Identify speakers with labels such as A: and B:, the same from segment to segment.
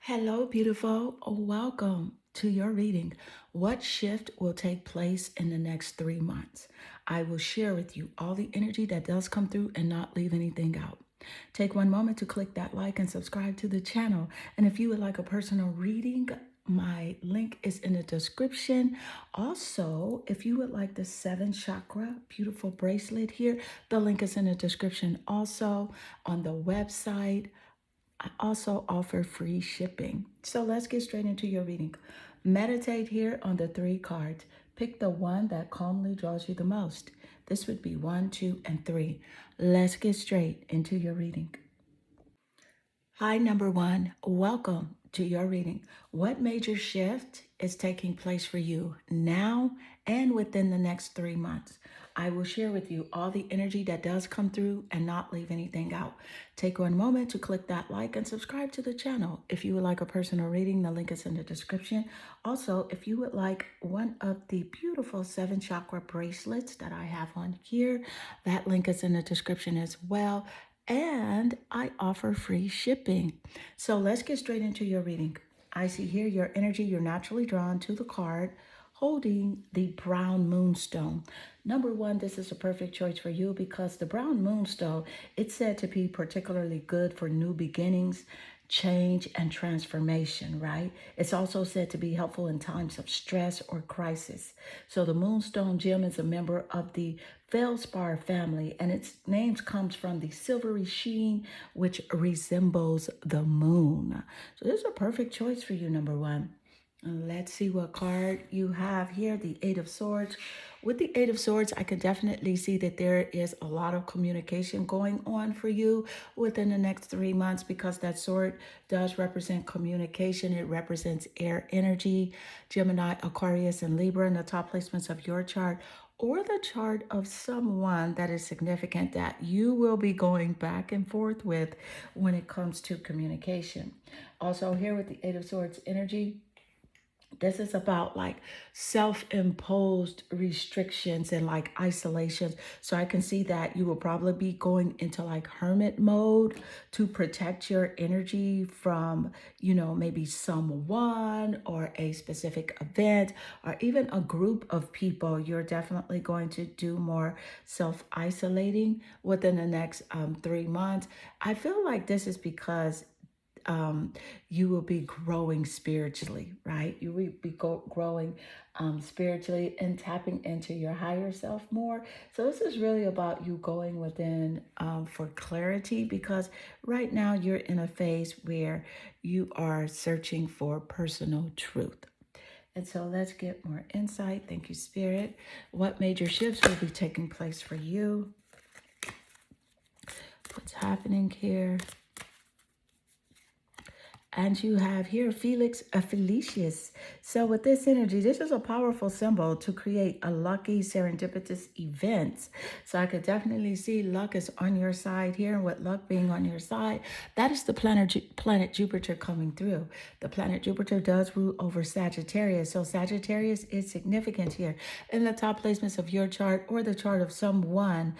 A: Hello, beautiful. Welcome to your reading. What shift will take place in the next 3 months? I will share with you all the energy that does come through and not leave anything out. Take one moment to click that like and subscribe to the channel. And if you would like a personal reading, my link is in the description. Also, if you would like the 7 chakra beautiful bracelet here, the link is in the description. Also, on the website, I also offer free shipping. So let's get straight into your reading. Meditate here on the 3 cards. Pick the one that calmly draws you the most. This would be 1, 2, and 3. Let's get straight into your reading. Hi, number one. Welcome to your reading. What major shift is taking place for you now and within the next 3 months? I will share with you all the energy that does come through and not leave anything out. Take one moment to click that like and subscribe to the channel. If you would like a personal reading, the link is in the description. Also, if you would like one of the beautiful 7 chakra bracelets that I have on here, that link is in the description as well, and I offer free shipping. So let's get straight into your reading. I see here your energy, you're naturally drawn to the card holding the brown moonstone. Number one, this is a perfect choice for you because the brown moonstone, it's said to be particularly good for new beginnings, change, and transformation, right? It's also said to be helpful in times of stress or crisis. So the moonstone gem is a member of the Feldspar family, and its name comes from the silvery sheen, which resembles the moon. So this is a perfect choice for you, number one. Let's see what card you have here, the Eight of Swords. With the Eight of Swords, I can definitely see that there is a lot of communication going on for you within the next 3 months because that sword does represent communication. It represents air energy, Gemini, Aquarius, and Libra in the top placements of your chart or the chart of someone that is significant that you will be going back and forth with when it comes to communication. Also here with the Eight of Swords energy, this is about like self-imposed restrictions and like isolations. So I can see that you will probably be going into like hermit mode to protect your energy from, maybe someone or a specific event or even a group of people. You're definitely going to do more self-isolating within the next 3 months. I feel like this is because you will be growing spiritually, right? You will be growing spiritually and tapping into your higher self more. So this is really about you going within for clarity because right now you're in a phase where you are searching for personal truth. And so let's get more insight. Thank you, Spirit. What major shifts will be taking place for you? What's happening here? And you have here Felix Felicius. So with this energy, this is a powerful symbol to create a lucky serendipitous event. So I could definitely see luck is on your side here. And with luck being on your side, that is the planet Jupiter coming through. The planet Jupiter does rule over Sagittarius. So Sagittarius is significant here in the top placements of your chart or the chart of someone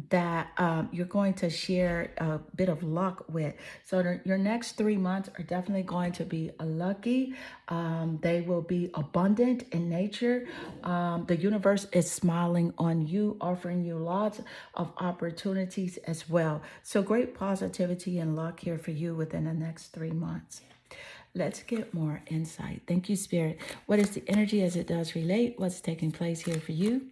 A: that you're going to share a bit of luck with. So your next 3 months are definitely going to be lucky. They will be abundant in nature. The universe is smiling on you, offering you lots of opportunities as well. So great positivity and luck here for you within the next 3 months. Let's get more insight. Thank you, Spirit. What is the energy as it does relate? What's taking place here for you?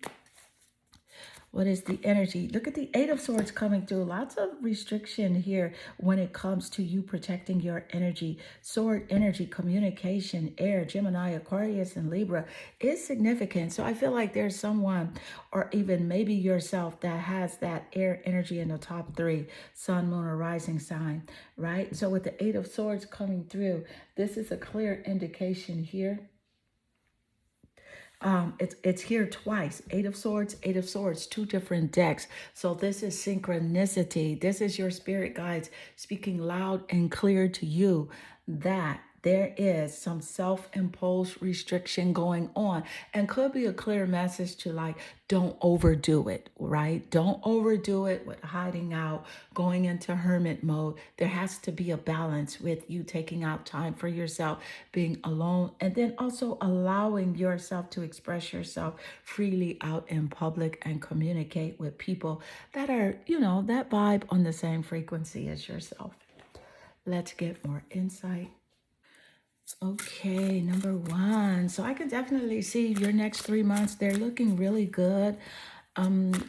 A: What is the energy? Look at the Eight of Swords coming through. Lots of restriction here when it comes to you protecting your energy. Sword energy, communication, air, Gemini, Aquarius, and Libra is significant. So I feel like there's someone or even maybe yourself that has that air energy in the top 3, sun, moon, or rising sign, right? So with the Eight of Swords coming through, this is a clear indication here. It's here twice. Eight of Swords, 2 different decks. So this is synchronicity. This is your spirit guides speaking loud and clear to you that there is some self-imposed restriction going on, and could be a clear message to like, don't overdo it, right? Don't overdo it with hiding out, going into hermit mode. There has to be a balance with you taking out time for yourself, being alone, and then also allowing yourself to express yourself freely out in public and communicate with people that are, that vibe on the same frequency as yourself. Let's get more insight. Okay, number one. So I can definitely see your next 3 months. They're looking really good.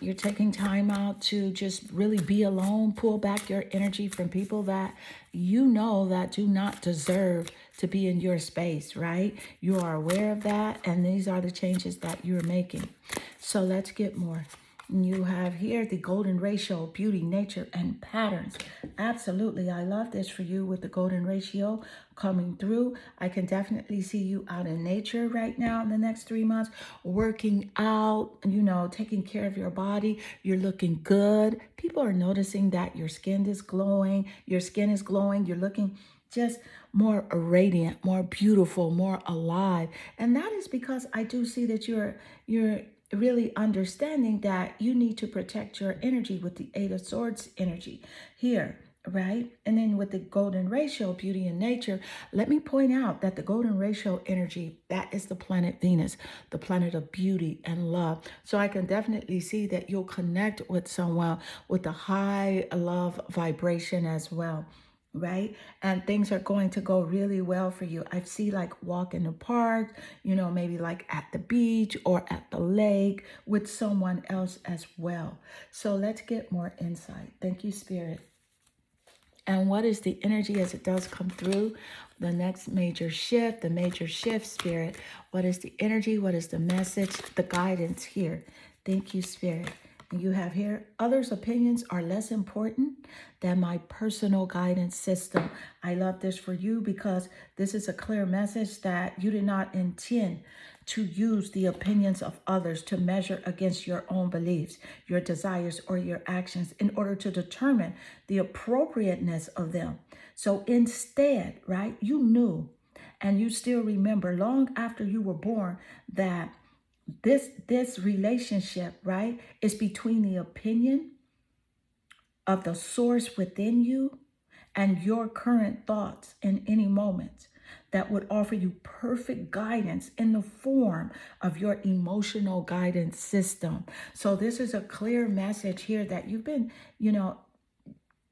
A: You're taking time out to just really be alone, pull back your energy from people that you know that do not deserve to be in your space, right? You are aware of that, and these are the changes that you're making. So let's get more. You have here the golden ratio, beauty, nature, and patterns. Absolutely. I love this for you with the golden ratio coming through. I can definitely see you out in nature right now in the next 3 months, working out, taking care of your body. You're looking good. People are noticing that your skin is glowing. Your skin is glowing. You're looking just more radiant, more beautiful, more alive. And that is because I do see that you're really understanding that you need to protect your energy with the Eight of Swords energy here, right? And then with the golden ratio, beauty and nature, let me point out that the golden ratio energy, that is the planet Venus, the planet of beauty and love. So I can definitely see that you'll connect with someone with a high love vibration as well, right? And things are going to go really well for you. I see like walk in the park, maybe like at the beach or at the lake with someone else as well. So let's get more insight. Thank you, Spirit. And what is the energy as it does come through? The next major shift, the major shift, Spirit. What is the energy? What is the message? The guidance here. Thank you, Spirit. And you have here, others' opinions are less important than my personal guidance system. I love this for you because this is a clear message that you did not intend to use the opinions of others to measure against your own beliefs, your desires, or your actions in order to determine the appropriateness of them. So instead, right, you knew and you still remember long after you were born that this relationship, right, is between the opinion of the source within you and your current thoughts in any moment that would offer you perfect guidance in the form of your emotional guidance system. So this is a clear message here that you've been,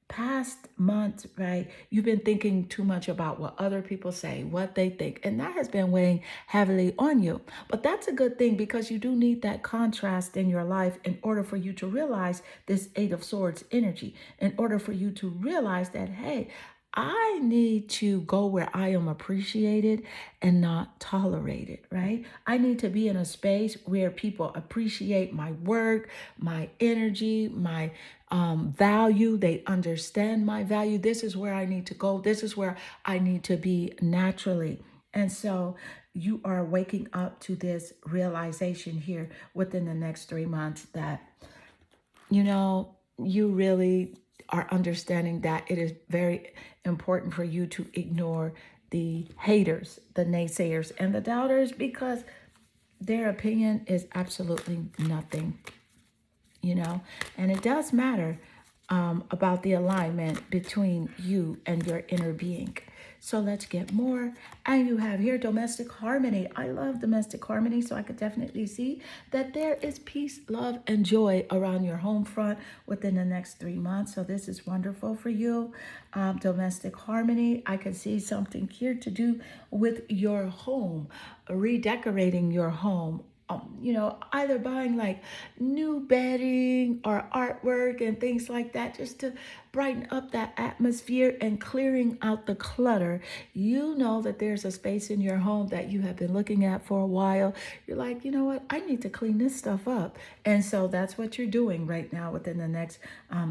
A: past months, right? You've been thinking too much about what other people say, what they think, and that has been weighing heavily on you. But that's a good thing because you do need that contrast in your life in order for you to realize this Eight of Swords energy, in order for you to realize that, hey, I need to go where I am appreciated and not tolerated, right? I need to be in a space where people appreciate my work, my energy, my value. They understand my value. This is where I need to go. This is where I need to be naturally. And so you are waking up to this realization here within the next 3 months that, you really are understanding that it is very important for you to ignore the haters, the naysayers, and the doubters because their opinion is absolutely nothing, and it does matter about the alignment between you and your inner being. So let's get more. And you have here domestic harmony. I love domestic harmony, so I could definitely see that there is peace, love, and joy around your home front within the next 3 months. So this is wonderful for you. Domestic harmony. I can see something here to do with your home, redecorating your home, either buying like new bedding or artwork and things like that just to brighten up that atmosphere and clearing out the clutter. You know that there's a space in your home that you have been looking at for a while. You're like, you know what? I need to clean this stuff up. And so that's what you're doing right now within the next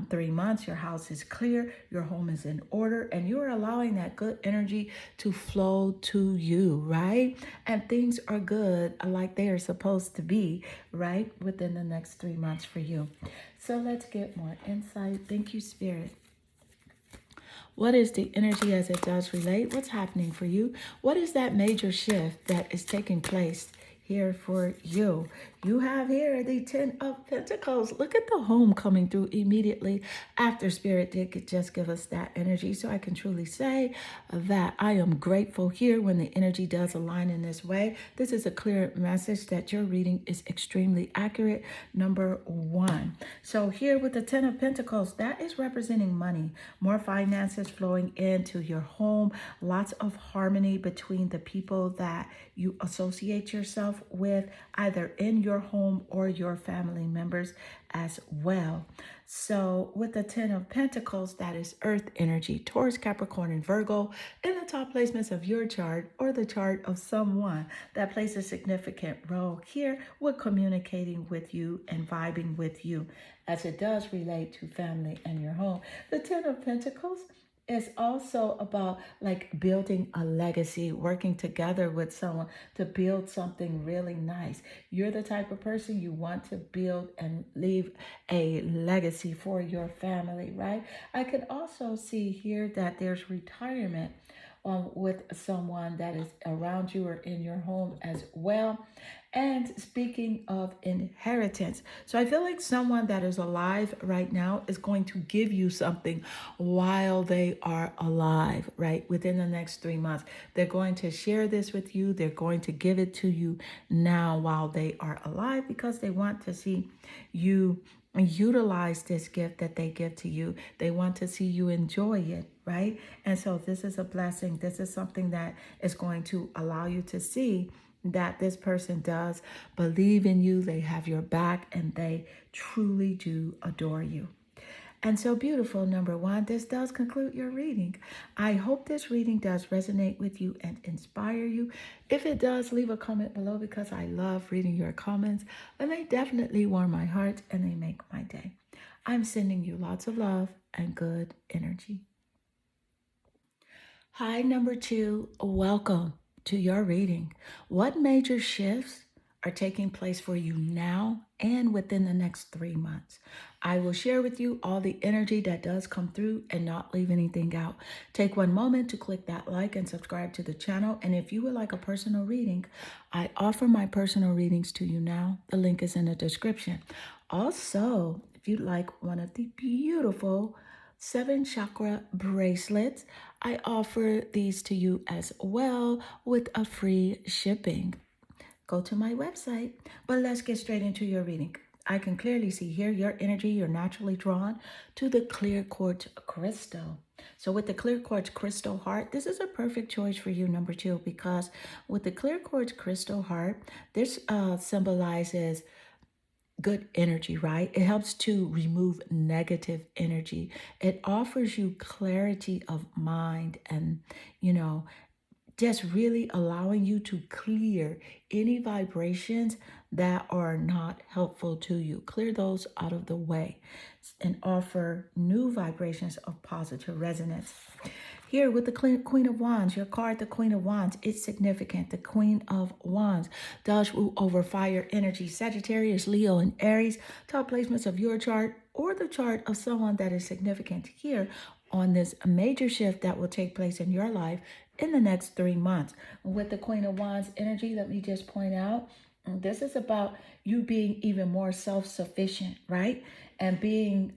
A: 3 months. Your house is clear, your home is in order, and you're allowing that good energy to flow to you, right? And things are good like they are supposed to be, right? Within the next 3 months for you. So let's get more insight. Thank you, Spirit. What is the energy as it does relate? What's happening for you? What is that major shift that is taking place here for you? You have here the Ten of Pentacles. Look at the home coming through immediately after Spirit did just give us that energy. So I can truly say that I am grateful here when the energy does align in this way. This is a clear message that your reading is extremely accurate. Number one. So here with the Ten of Pentacles, that is representing money, more finances flowing into your home, lots of harmony between the people that you associate yourself with, either in your home or your family members as well. So with the Ten of Pentacles, that is earth energy, Taurus, Capricorn, and Virgo in the top placements of your chart or the chart of someone that plays a significant role here with communicating with you and vibing with you as it does relate to family and your home. The Ten of Pentacles is also about like building a legacy, working together with someone to build something really nice. You're the type of person you want to build and leave a legacy for your family, right? I can also see here that there's retirement with someone that is around you or in your home as well. And speaking of inheritance, so I feel like someone that is alive right now is going to give you something while they are alive, right? Within the next 3 months. They're going to share this with you. They're going to give it to you now while they are alive because they want to see you utilize this gift that they give to you. They want to see you enjoy it, right? And so this is a blessing. This is something that is going to allow you to see that this person does believe in you, they have your back, and they truly do adore you. And so beautiful, number one, this does conclude your reading. I hope this reading does resonate with you and inspire you. If it does, leave a comment below because I love reading your comments and they definitely warm my heart and they make my day. I'm sending you lots of love and good energy. Hi, number two, welcome to your reading. What major shifts are taking place for you now and within the next 3 months? I will share with you all the energy that does come through and not leave anything out. Take one moment to click that like and subscribe to the channel. And if you would like a personal reading, I offer my personal readings to you now. The link is in the description. Also, if you'd like one of the beautiful 7 chakra bracelets, I offer these to you as well with a free shipping. Go to my website. But let's get straight into your reading. I can clearly see here your energy, you're naturally drawn to the clear quartz crystal. So with the clear quartz crystal heart, this is a perfect choice for you, number two, because with the clear quartz crystal heart, this symbolizes good energy, right? It helps to remove negative energy. It offers you clarity of mind and, just really allowing you to clear any vibrations that are not helpful to you. Clear those out of the way and offer new vibrations of positive resonance. Here with the Queen of Wands, your card, the Queen of Wands, it's significant. The Queen of Wands does rule over fire energy. Sagittarius, Leo, and Aries, top placements of your chart or the chart of someone that is significant here on this major shift that will take place in your life in the next 3 months. With the Queen of Wands energy, let me just point out, this is about you being even more self-sufficient, right? And being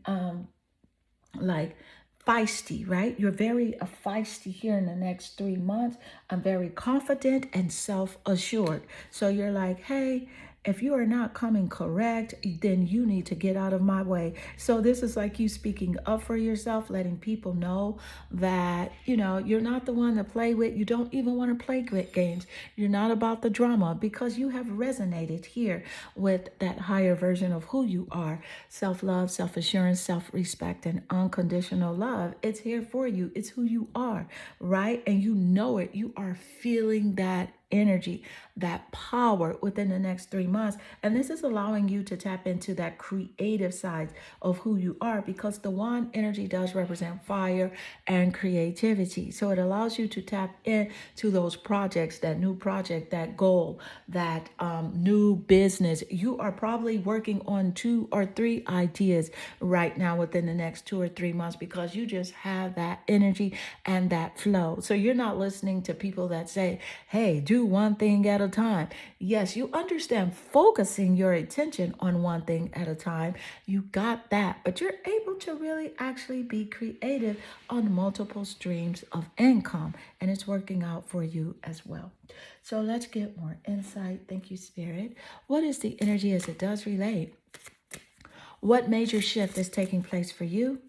A: like feisty, right? You're very feisty here in the next 3 months. I'm very confident and self-assured. So you're like, hey, if you are not coming correct, then you need to get out of my way. So this is like you speaking up for yourself, letting people know that, you're not the one to play with. You don't even want to play games. You're not about the drama because you have resonated here with that higher version of who you are. Self-love, self-assurance, self-respect, and unconditional love. It's here for you. It's who you are, right? And you know it. You are feeling that energy, that power within the next 3 months. And this is allowing you to tap into that creative side of who you are, because the wand energy does represent fire and creativity. So it allows you to tap into those projects, that new project, that goal, that new business. You are probably working on 2 or 3 ideas right now within the next 2 or 3 months, because you just have that energy and that flow. So you're not listening to people that say, hey, do one thing at a time. Yes, you understand focusing your attention on one thing at a time. You got that, but you're able to really actually be creative on multiple streams of income, and it's working out for you as well. So let's get more insight. Thank you, Spirit. What is the energy as it does relate? What major shift is taking place for you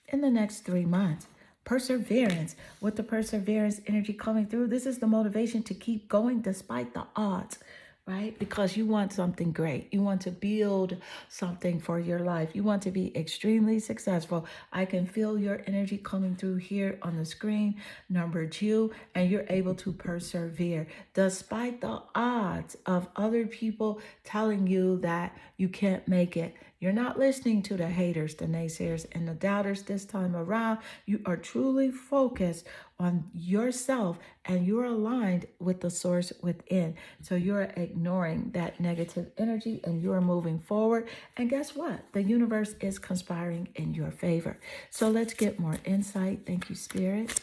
A: in the next 3 months? Perseverance. With the perseverance energy coming through, this is the motivation to keep going despite the odds, right? Because you want something great. You want to build something for your life. You want to be extremely successful. I can feel your energy coming through here on the screen, number 2, and you're able to persevere despite the odds of other people telling you that you can't make it. You're not listening to the haters, the naysayers, and the doubters this time around. You are truly focused on yourself, and you're aligned with the source within. So you're ignoring that negative energy and you're moving forward. And guess what? The universe is conspiring in your favor. So let's get more insight. Thank you, Spirit.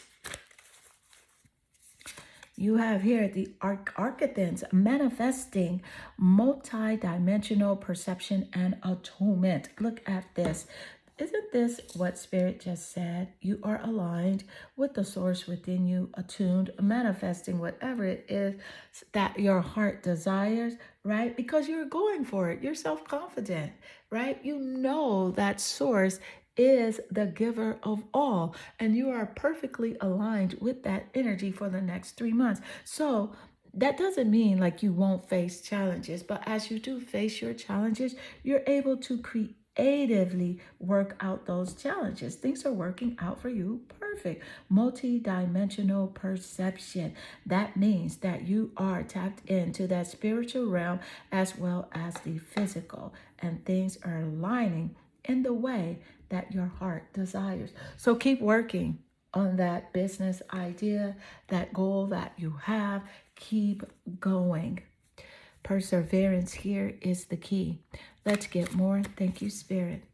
A: You have here the archetypes manifesting multi-dimensional perception and attunement. Look at this. Isn't this what Spirit just said? You are aligned with the source within you, attuned, manifesting whatever it is that your heart desires, right? Because you're going for it. You're self-confident, right? You know that source is the giver of all, and you are perfectly aligned with that energy for the next 3 months. So that doesn't mean like you won't face challenges, but as you do face your challenges, you're able to creatively work out those challenges. Things are working out for you perfect. Multi-dimensional perception. That means that you are tapped into that spiritual realm as well as the physical, and things are aligning in the way that your heart desires. So keep working on that business idea, that goal that you have. Keep going. Perseverance here is the key. Let's get more. Thank you, Spirit.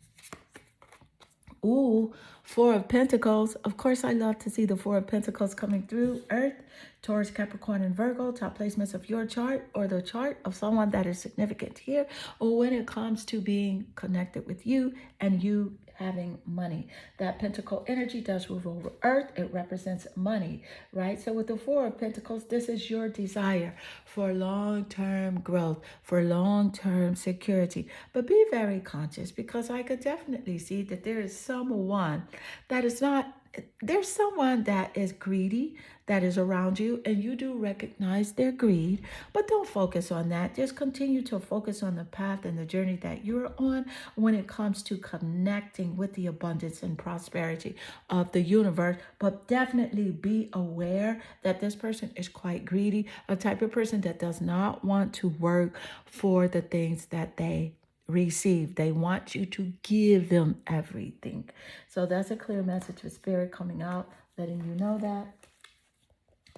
A: Ooh, Four of Pentacles. Of course, I love to see the Four of Pentacles coming through. Earth, Taurus, Capricorn, and Virgo. Top placements of your chart or the chart of someone that is significant here. Or when it comes to being connected with you and you having money. That Pentacle energy does move over Earth. It represents money, right? So with the Four of Pentacles, this is your desire for long-term growth, for long-term security. But be very conscious, because I could definitely see that there is someone that is not, there's someone that is greedy that is around you, and you do recognize their greed, but don't focus on that. Just continue to focus on the path and the journey that you're on when it comes to connecting with the abundance and prosperity of the universe. But definitely be aware that this person is quite greedy, a type of person that does not want to work for the things that they receive. They want you to give them everything. So that's a clear message with Spirit coming out, letting you know that,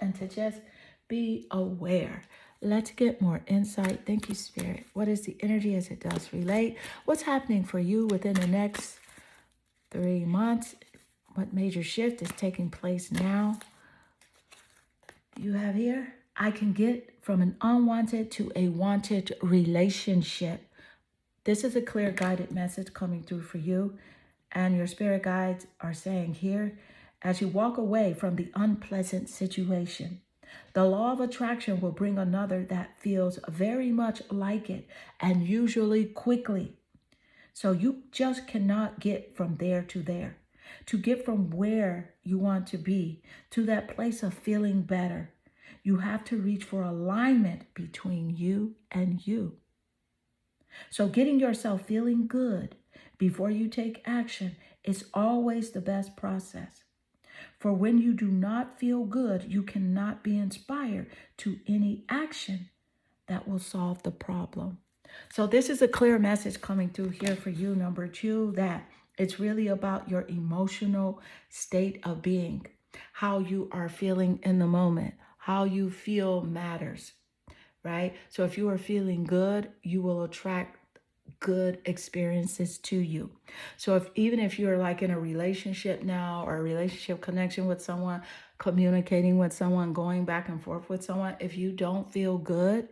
A: and to just be aware. Let's get more insight. Thank you, Spirit. What is the energy as it does relate? What's happening for you within the next 3 months? What major shift is taking place now? You have here, I can get from an unwanted to a wanted relationship. This is a clear guided message coming through for you. And your spirit guides are saying here, as you walk away from the unpleasant situation, the law of attraction will bring another that feels very much like it, and usually quickly. So you just cannot get from there to there. To get from where you want to be to that place of feeling better, you have to reach for alignment between you and you. So getting yourself feeling good before you take action is always the best process. For when you do not feel good, you cannot be inspired to any action that will solve the problem. So this is a clear message coming through here for you, number two, that it's really about your emotional state of being, how you are feeling in the moment, how you feel matters, right? So if you are feeling good, you will attract good experiences to you. So even if you're like in a relationship now, or a relationship connection with someone, communicating with someone, going back and forth with someone, if you don't feel good,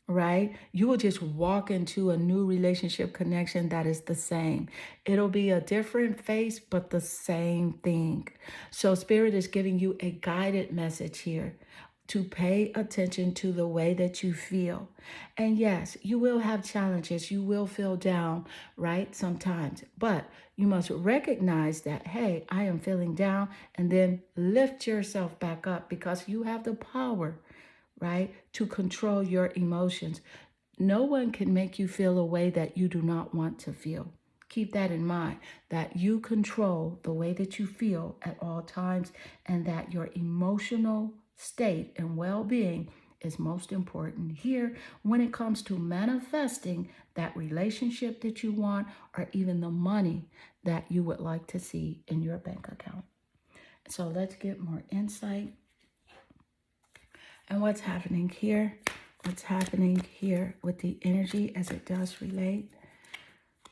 A: right, you will just walk into a new relationship connection that is the same. It'll be a different face, but the same thing. So Spirit is giving you a guided message here to pay attention to the way that you feel. And yes, you will have challenges. You will feel down, right? Sometimes. But you must recognize that, hey, I am feeling down, and then lift yourself back up, because you have the power, right, to control your emotions. No one can make you feel a way that you do not want to feel. Keep that in mind, that you control the way that you feel at all times, and that your emotional state and well being is most important here when it comes to manifesting that relationship that you want, or even the money that you would like to see in your bank account. So let's get more insight. And what's happening here? What's happening here with the energy as it does relate?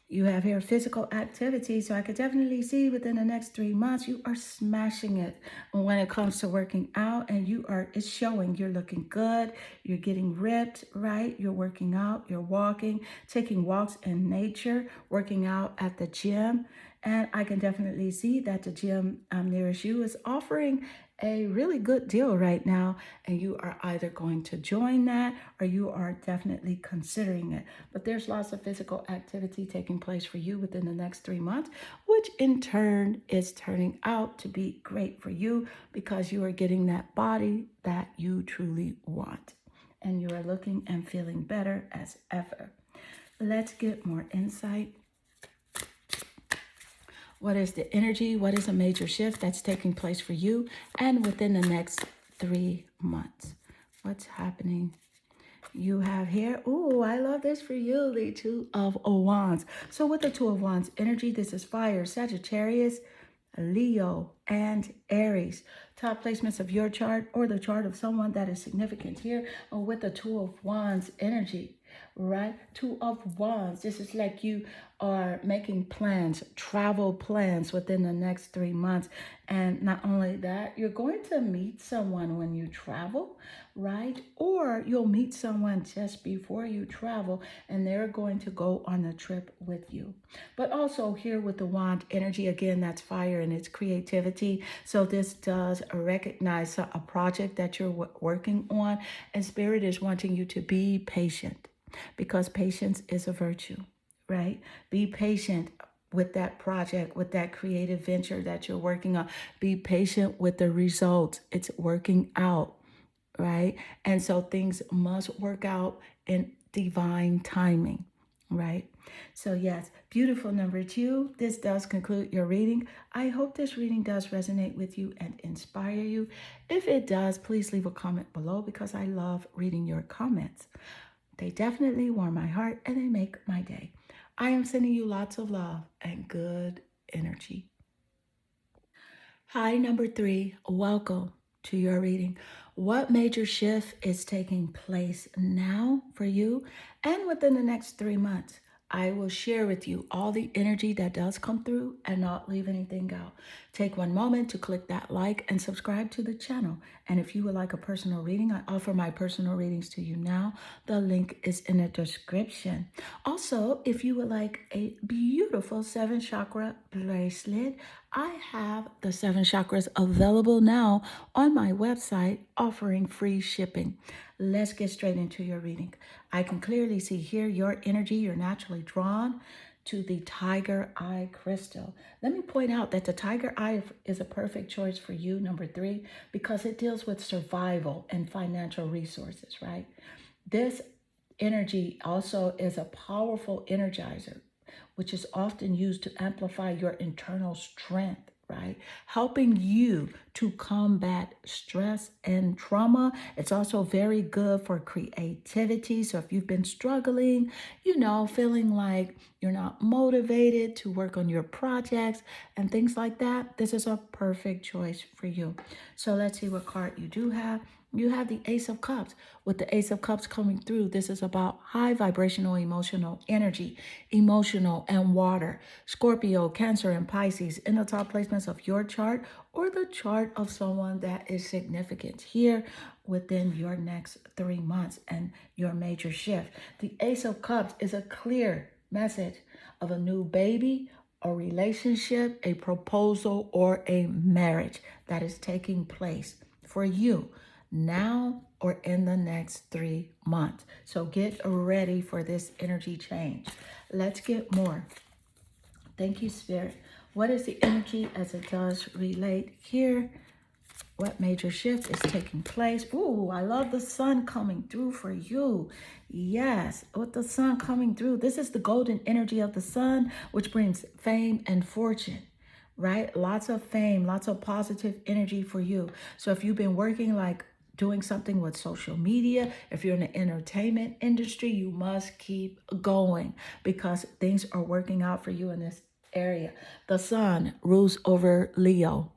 A: You have here physical activity. So I could definitely see within the next 3 months, you are smashing it when it comes to working out, and it's showing. You're looking good. You're getting ripped, right? You're working out, you're walking, taking walks in nature, working out at the gym. And I can definitely see that the gym nearest you is offering a really good deal right now, and you are either going to join that, or you are definitely considering it. But there's lots of physical activity taking place for you within the next 3 months, which in turn is turning out to be great for you, because you are getting that body that you truly want, and you are looking and feeling better as ever. Let's get more insight. What is the energy? What is a major shift that's taking place for you and within the next 3 months? What's happening? You have here, oh, I love this for you, the Two of Wands. So with the Two of Wands energy, this is fire, Sagittarius, Leo, and Aries. Top placements of your chart or the chart of someone that is significant here, or with the Two of Wands energy, right? Two of Wands. This is like you are making plans, travel plans within the next 3 months. And not only that, you're going to meet someone when you travel, right? Or you'll meet someone just before you travel, and they're going to go on a trip with you. But also here with the wand energy, again, that's fire and it's creativity. So this does recognize a project that you're working on, and Spirit is wanting you to be patient, because patience is a virtue, right? Be patient with that project, with that creative venture that you're working on. Be patient with the results. It's working out, right? And so things must work out in divine timing, right? So yes, beautiful number 2. This does conclude your reading. I hope this reading does resonate with you and inspire you. If it does, please leave a comment below, because I love reading your comments. They definitely warm my heart and they make my day. I am sending you lots of love and good energy. Hi, number 3. Welcome to your reading. What major shift is taking place now for you and within the next 3 months? I will share with you all the energy that does come through and not leave anything out. Take one moment to click that like and subscribe to the channel. And if you would like a personal reading, I offer my personal readings to you now. The link is in the description. Also, if you would like a beautiful 7 chakra bracelet, I have the 7 chakras available now on my website, offering free shipping. Let's get straight into your reading. I can clearly see here your energy. You're naturally drawn to the tiger eye crystal. Let me point out that the tiger eye is a perfect choice for you, number 3, because it deals with survival and financial resources, right? This energy also is a powerful energizer, which is often used to amplify your internal strength, right? Helping you to combat stress and trauma. It's also very good for creativity. So if you've been struggling, feeling like you're not motivated to work on your projects and things like that, this is a perfect choice for you. So let's see what card you do have. You have the Ace of Cups. With the Ace of Cups coming through, this is about high vibrational emotional energy, emotional and water. Scorpio, Cancer, and Pisces in the top placements of your chart or the chart of someone that is significant here within your next 3 months and your major shift. The Ace of Cups is a clear message of a new baby, a relationship, a proposal, or a marriage that is taking place for you now or in the next 3 months. So get ready for this energy change. Let's get more. Thank you, Spirit. What is the energy as it does relate here? What major shift is taking place? Ooh, I love the sun coming through for you. Yes, with the sun coming through. This is the golden energy of the sun, which brings fame and fortune, right? Lots of fame, lots of positive energy for you. So if you've been working like doing something with social media, if you're in the entertainment industry, you must keep going because things are working out for you in this area. The sun rules over Leo,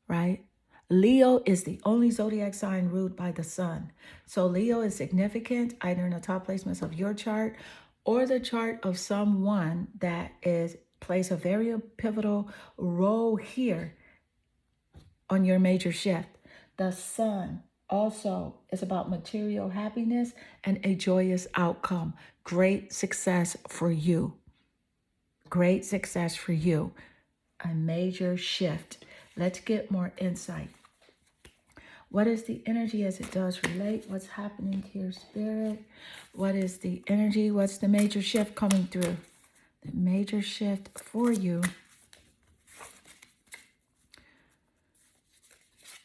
A: right? Leo is the only zodiac sign ruled by the sun. So Leo is significant either in the top placements of your chart or the chart of someone that plays a very pivotal role here on your major shift. The sun also is about material happiness and a joyous outcome. Great success for you. Great success for you. A major shift. Let's get more insight. What is the energy as it does relate? What's happening here, Spirit? What is the energy? What's the major shift coming through? The major shift for you.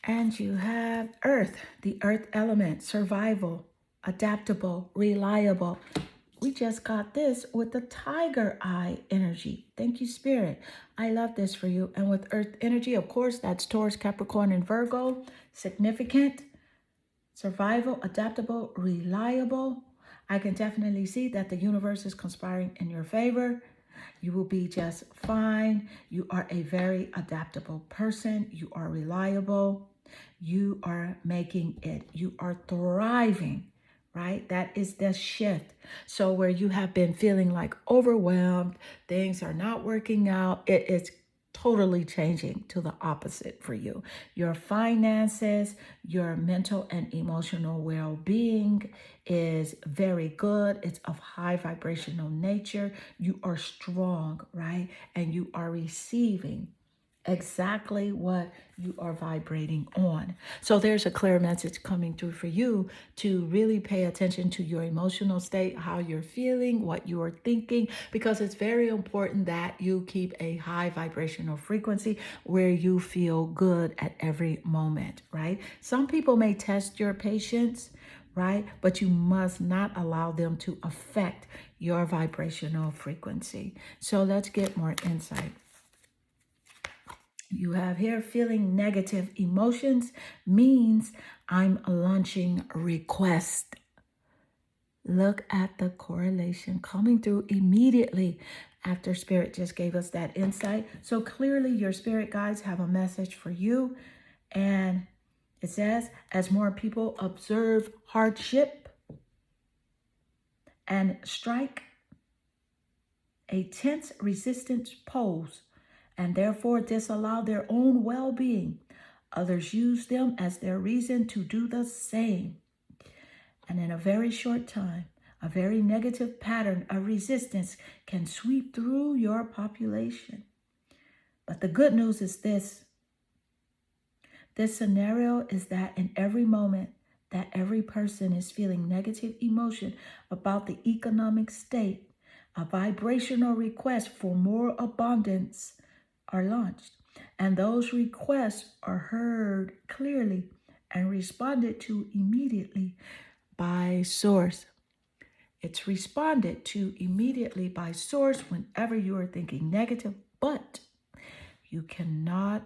A: And you have Earth, the Earth element, survival, adaptable, reliable. We just got this with the tiger eye energy. Thank you, Spirit. I love this for you. And with Earth energy, of course, that's Taurus, Capricorn, and Virgo. Significant, survival, adaptable, reliable. I can definitely see that the universe is conspiring in your favor. You will be just fine. You are a very adaptable person. You are reliable. You are making it. You are thriving, right? That is the shift. So where you have been feeling like overwhelmed, things are not working out, it's totally changing to the opposite for you. Your finances, your mental and emotional well-being is very good. It's of high vibrational nature. You are strong, right? And you are receiving exactly what you are vibrating on. So there's a clear message coming through for you to really pay attention to your emotional state, how you're feeling, what you are thinking, because it's very important that you keep a high vibrational frequency where you feel good at every moment, right? Some people may test your patience, right? But you must not allow them to affect your vibrational frequency. So let's get more insight. You have here feeling negative emotions means I'm launching a request. Look at the correlation coming through immediately after Spirit just gave us that insight. So clearly your spirit guides have a message for you. And it says, as more people observe hardship and strike, a tense resistance pose and therefore disallow their own well-being. Others use them as their reason to do the same. And in a very short time, a very negative pattern of resistance can sweep through your population. But the good news is this. This scenario is that in every moment that every person is feeling negative emotion about the economic state, a vibrational request for more abundance are launched, and those requests are heard clearly and responded to immediately by source. It's responded to immediately by source whenever you are thinking negative, but You cannot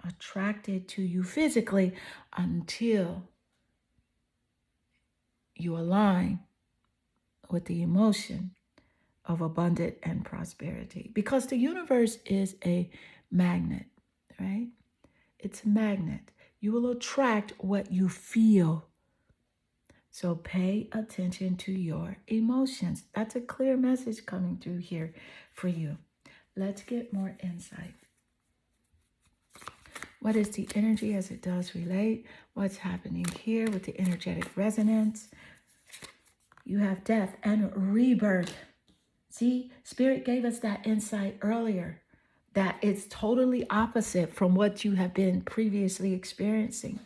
A: attract it to you physically until you align with the emotion of abundance and prosperity. Because the universe is a magnet, right? It's a magnet. You will attract what you feel. So pay attention to your emotions. That's a clear message coming through here for you. Let's get more insight. What is the energy as it does relate? What's happening here with the energetic resonance? You have death and rebirth. See, Spirit gave us that insight earlier, that it's totally opposite from what you have been previously experiencing.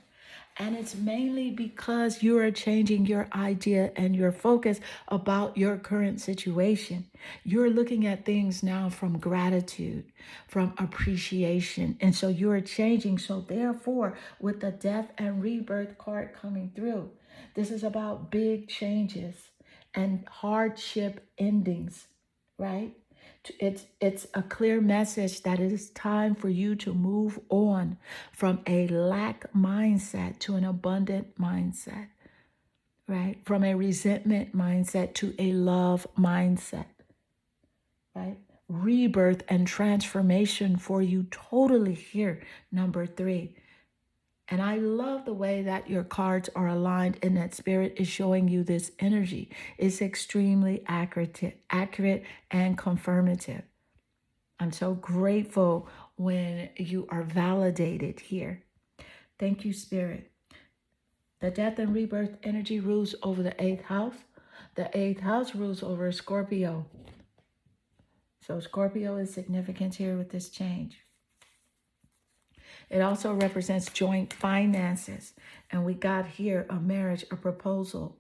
A: And it's mainly because you are changing your idea and your focus about your current situation. You're looking at things now from gratitude, from appreciation. And so you're changing. So therefore, with the death and rebirth card coming through, this is about big changes and hardship endings, right? It's a clear message that it is time for you to move on from a lack mindset to an abundant mindset, right? From a resentment mindset to a love mindset, right? Rebirth and transformation for you totally here, number 3. And I love the way that your cards are aligned and that Spirit is showing you this energy. It's extremely accurate and confirmative. I'm so grateful when you are validated here. Thank you, Spirit. The death and rebirth energy rules over the 8th house. The 8th house rules over Scorpio. So Scorpio is significant here with this change. It also represents joint finances. And we got here a marriage, a proposal,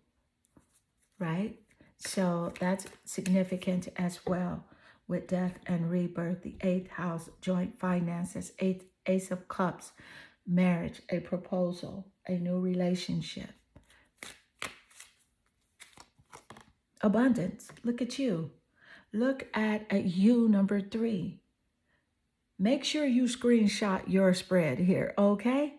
A: right? So that's significant as well with death and rebirth. The 8th house, joint finances, Ace of Cups, marriage, a proposal, a new relationship. Abundance, look at you. Look at you, number 3. Make sure you screenshot your spread here, okay?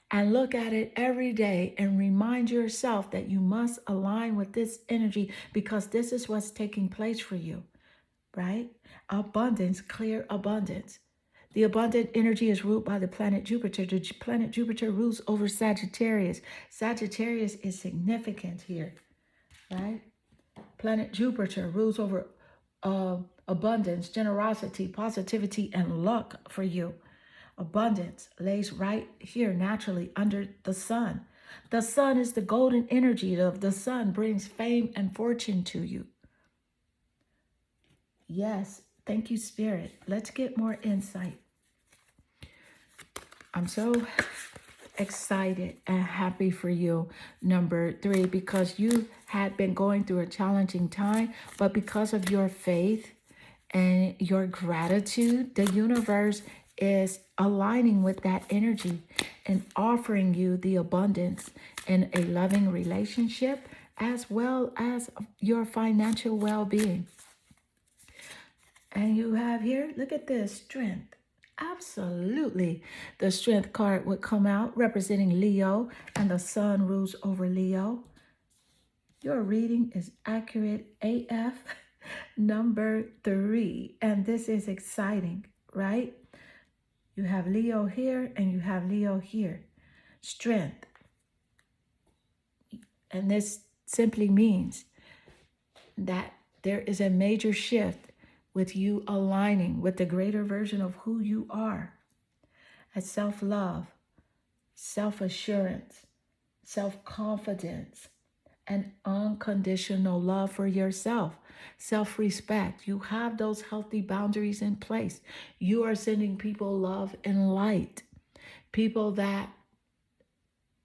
A: And look at it every day and remind yourself that you must align with this energy because this is what's taking place for you, right? Abundance, clear abundance. The abundant energy is ruled by the planet Jupiter. The planet Jupiter rules over Sagittarius. Sagittarius is significant here, right? Planet Jupiter rules over abundance, generosity, positivity, and luck for you. Abundance lays right here naturally under the sun. The sun is the golden energy of the sun, brings fame and fortune to you. Yes, thank you, Spirit. Let's get more insight. I'm so excited and happy for you, number 3, because you had been going through a challenging time, but because of your faith and your gratitude, the universe is aligning with that energy and offering you the abundance in a loving relationship as well as your financial well-being. And you have here, look at this, strength. Absolutely. The strength card would come out representing Leo, and the sun rules over Leo. Your reading is accurate AF, number 3. And this is exciting, right? You have Leo here and you have Leo here. Strength. And this simply means that there is a major shift with you aligning with the greater version of who you are. As self-love, self-assurance, self-confidence, and unconditional love for yourself, self-respect. You have those healthy boundaries in place. You are sending people love and light. People that,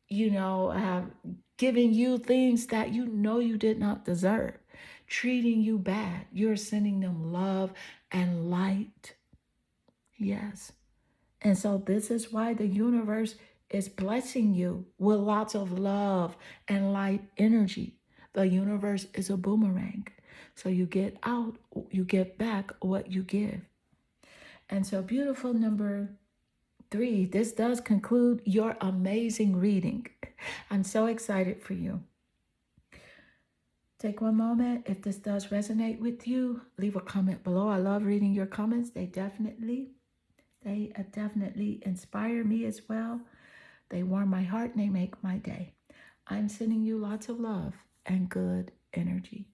A: have given you things that you did not deserve, treating you bad. You're sending them love and light. Yes. And so this is why the universe is blessing you with lots of love and light energy. The universe is a boomerang. So you get out, you get back what you give. And so, beautiful number 3, this does conclude your amazing reading. I'm so excited for you. Take one moment. If this does resonate with you, leave a comment below. I love reading your comments. They definitely inspire me as well. They warm my heart and they make my day. I'm sending you lots of love and good energy.